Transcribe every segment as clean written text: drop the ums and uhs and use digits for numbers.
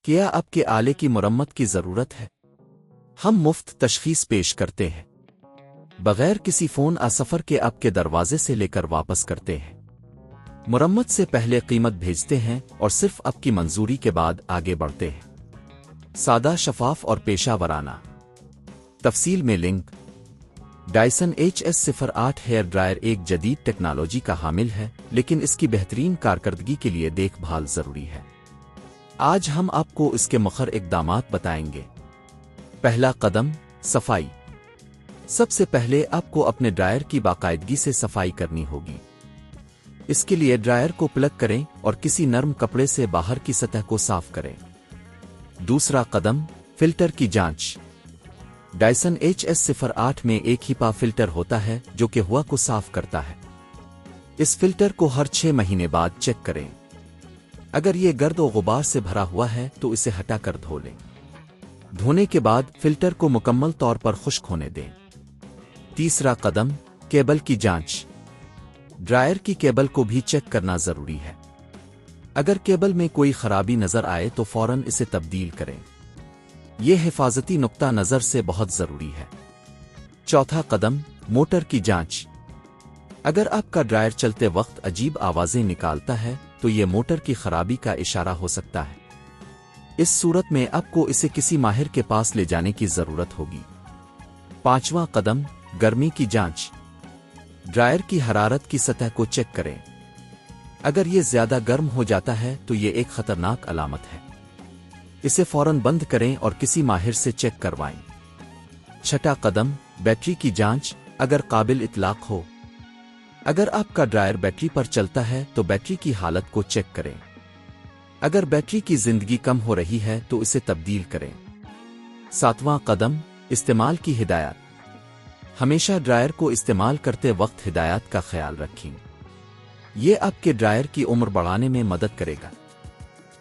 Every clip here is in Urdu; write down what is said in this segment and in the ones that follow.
کیا آپ کے آلے کی مرمت کی ضرورت ہے؟ ہم مفت تشخیص پیش کرتے ہیں بغیر کسی فون سفر کے آپ کے دروازے سے لے کر واپس کرتے ہیں۔ مرمت سے پہلے قیمت بھیجتے ہیں اور صرف آپ کی منظوری کے بعد آگے بڑھتے ہیں۔ سادہ، شفاف اور پیشہ ورانہ۔ تفصیل میں link. Dyson Hs08 hair dryer ایک جدید ٹیکنالوجی کا حامل ہے، لیکن اس کی بہترین کارکردگی کے لیے دیکھ بھال ضروری ہے۔ آج ہم آپ کو اس کے مؤخر اقدامات بتائیں گے۔ پہلا قدم، صفائی۔ سب سے پہلے آپ کو اپنے ڈرائر کی باقاعدگی سے صفائی کرنی ہوگی۔ اس کے لیے ڈرائر کو پلگ کریں اور کسی نرم کپڑے سے باہر کی سطح کو صاف کریں۔ دوسرا قدم، فلٹر کی جانچ۔ ڈائسن Hs08 میں ایک ہی پا فلٹر ہوتا ہے جو کہ ہوا کو صاف کرتا ہے۔ اس فلٹر کو ہر 6 مہینے بعد چیک کریں۔ اگر یہ گرد و غبار سے بھرا ہوا ہے تو اسے ہٹا کر دھو لیں۔ دھونے کے بعد فلٹر کو مکمل طور پر خشک ہونے دیں۔ تیسرا قدم، کیبل کی جانچ۔ ڈرائر کی کیبل کو بھی چیک کرنا ضروری ہے۔ اگر کیبل میں کوئی خرابی نظر آئے تو فوراً اسے تبدیل کریں۔ یہ حفاظتی نقطہ نظر سے بہت ضروری ہے۔ چوتھا قدم، موٹر کی جانچ۔ اگر آپ کا ڈرائر چلتے وقت عجیب آوازیں نکالتا ہے تو یہ موٹر کی خرابی کا اشارہ ہو سکتا ہے۔ اس صورت میں آپ کو اسے کسی ماہر کے پاس لے جانے کی ضرورت ہوگی۔ پانچواں قدم، گرمی کی جانچ۔ ڈرائر کی حرارت کی سطح کو چیک کریں۔ اگر یہ زیادہ گرم ہو جاتا ہے تو یہ ایک خطرناک علامت ہے۔ اسے فوراً بند کریں اور کسی ماہر سے چیک کروائیں۔ چھٹا قدم، بیٹری کی جانچ، اگر قابل اطلاق ہو۔ اگر آپ کا ڈرائر بیٹری پر چلتا ہے تو بیٹری کی حالت کو چیک کریں۔ اگر بیٹری کی زندگی کم ہو رہی ہے تو اسے تبدیل کریں۔ ساتواں قدم، استعمال کی ہدایات۔ ہمیشہ ڈرائر کو استعمال کرتے وقت ہدایات کا خیال رکھیں۔ یہ آپ کے ڈرائر کی عمر بڑھانے میں مدد کرے گا۔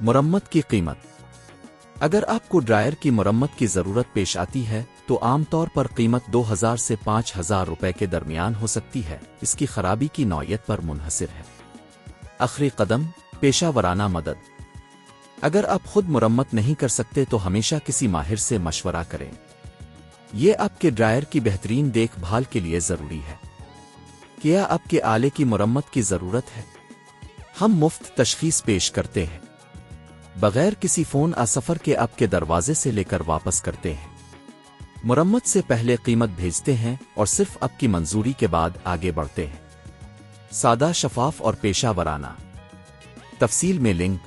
مرمت کی قیمت۔ اگر آپ کو ڈرائر کی مرمت کی ضرورت پیش آتی ہے تو عام طور پر قیمت 2000 سے 5000 روپے کے درمیان ہو سکتی ہے، اس کی خرابی کی نوعیت پر منحصر ہے۔ آخری قدم، پیشہ ورانہ مدد۔ اگر آپ خود مرمت نہیں کر سکتے تو ہمیشہ کسی ماہر سے مشورہ کریں۔ یہ آپ کے ڈرائر کی بہترین دیکھ بھال کے لیے ضروری ہے۔ کیا آپ کے آلے کی مرمت کی ضرورت ہے؟ ہم مفت تشخیص پیش کرتے ہیں بغیر کسی فون سفر کے آپ کے دروازے سے لے کر واپس کرتے ہیں۔ مرمت سے پہلے قیمت بھیجتے ہیں اور صرف آپ کی منظوری کے بعد آگے بڑھتے ہیں۔ سادہ، شفاف اور پیشہ ورانہ۔ تفصیل میں لنک۔